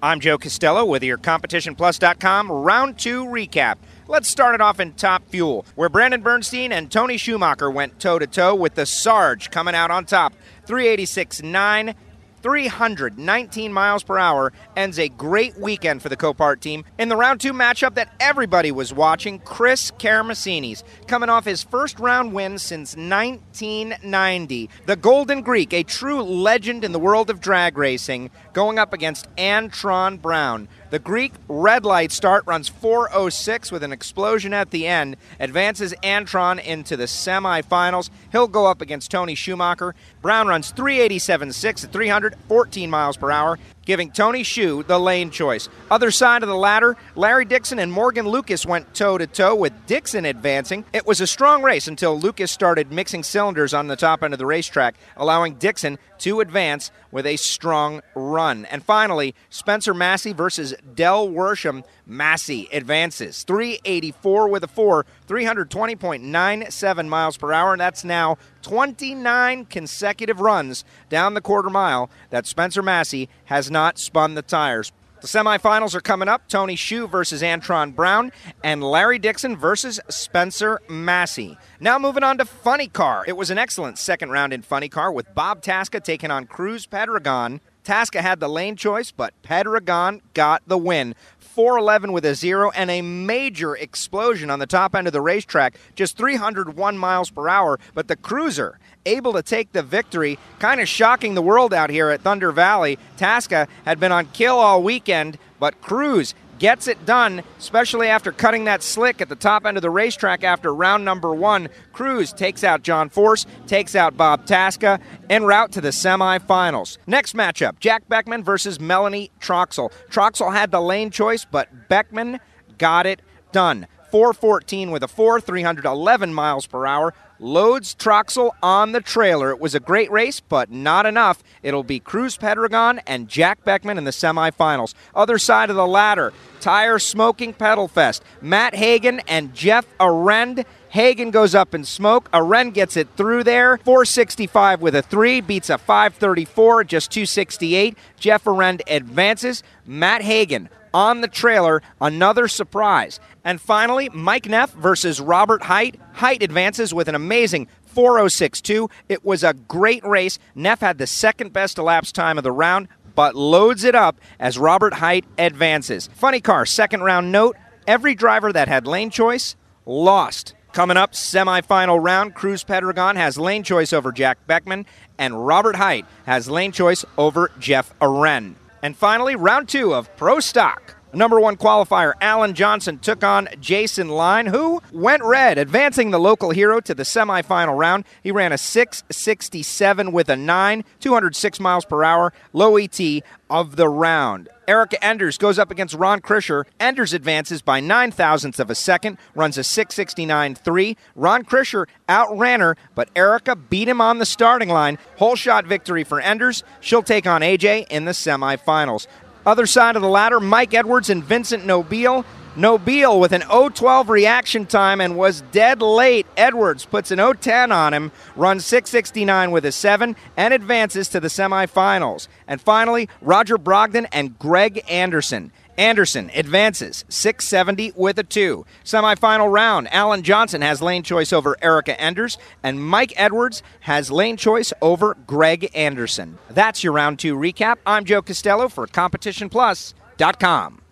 I'm Joe Castello with your CompetitionPlus.com Round 2 recap. Let's start it off in Top Fuel, where Brandon Bernstein and Tony Schumacher went toe-to-toe with the Sarge coming out on top. 386.9, 319 miles per hour, ends a great weekend for the Copart team. In the Round 2 matchup that everybody was watching, Chris Karamessinis, coming off his first round win since 1990. The Golden Greek, a true legend in the world of drag racing, going up against Antron Brown. The Greek red light start runs 4:06 with an explosion at the end, advances Antron into the semifinals. He'll go up against Tony Schumacher. Brown runs 387.6 at 314 miles per hour, giving Tony Schu the lane choice. Other side of the ladder, Larry Dixon and Morgan Lucas went toe-to-toe with Dixon advancing. It was a strong race until Lucas started mixing cylinders on the top end of the racetrack, allowing Dixon to advance with a strong run. And finally, Spencer Massey versus Del Worsham. Massey advances 384 with a 4, 320.97 miles per hour, and that's now 29 consecutive runs down the quarter mile that Spencer Massey has not spun the tires. The semifinals are coming up. Tony Schu versus Antron Brown and Larry Dixon versus Spencer Massey. Now moving on to Funny Car. It was an excellent second round in Funny Car with Bob Tasca taking on Cruz Pedregon. Tasca had the lane choice, but Pedregon got the win. 411 with a 0 and a major explosion on the top end of the racetrack, just 301 miles per hour, but the Cruiser able to take the victory, kind of shocking the world out here at Thunder Valley. Tasca had been on kill all weekend, but Cruz gets it done, especially after cutting that slick at the top end of the racetrack after round number 1. Cruz takes out John Force, takes out Bob Tasca, en route to the semifinals. Next matchup, Jack Beckman versus Melanie Troxel. Troxel had the lane choice, but Beckman got it done. 414 with a 4, 311 miles per hour. Loads Troxel on the trailer. It was a great race, but not enough. It'll be Cruz Pedregon and Jack Beckman in the semifinals. Other side of the ladder, tire smoking pedal fest. Matt Hagen and Jeff Arend. Hagen goes up in smoke. Arend gets it through there. 465 with a 3, beats a 534, just 268. Jeff Arend advances. Matt Hagen on the trailer, another surprise. And finally, Mike Neff versus Robert Height. Height advances with an amazing 4:06.2. It was a great race. Neff had the second best elapsed time of the round, but loads it up as Robert Height advances. Funny Car, second round note, every driver that had lane choice lost. Coming up, semifinal round, Cruz Pedregon has lane choice over Jack Beckman, and Robert Height has lane choice over Jeff Arend. And finally, round 2 of Pro Stock. Number 1 qualifier, Alan Johnson, took on Jason Line, who went red, advancing the local hero to the semifinal round. He ran a 6:67 with a 9, 206 miles per hour, low ET of the round. Erica Enders goes up against Ron Krischer. Enders advances by 9 thousandths of a second, runs a 6:69.3. Ron Krischer outran her, but Erica beat him on the starting line. Whole shot victory for Enders. She'll take on AJ in the semifinals. Other side of the ladder, Mike Edwards and Vincent Nobile. Nobile with an 0:12 reaction time and was dead late. Edwards puts an 0:10 on him, runs 6:69 with a 7, and advances to the semifinals. And finally, Roger Brogdon and Greg Anderson. Anderson advances 6:70 with a 2. Semifinal round, Alan Johnson has lane choice over Erica Enders, and Mike Edwards has lane choice over Greg Anderson. That's your round 2 recap. I'm Joe Castello for CompetitionPlus.com.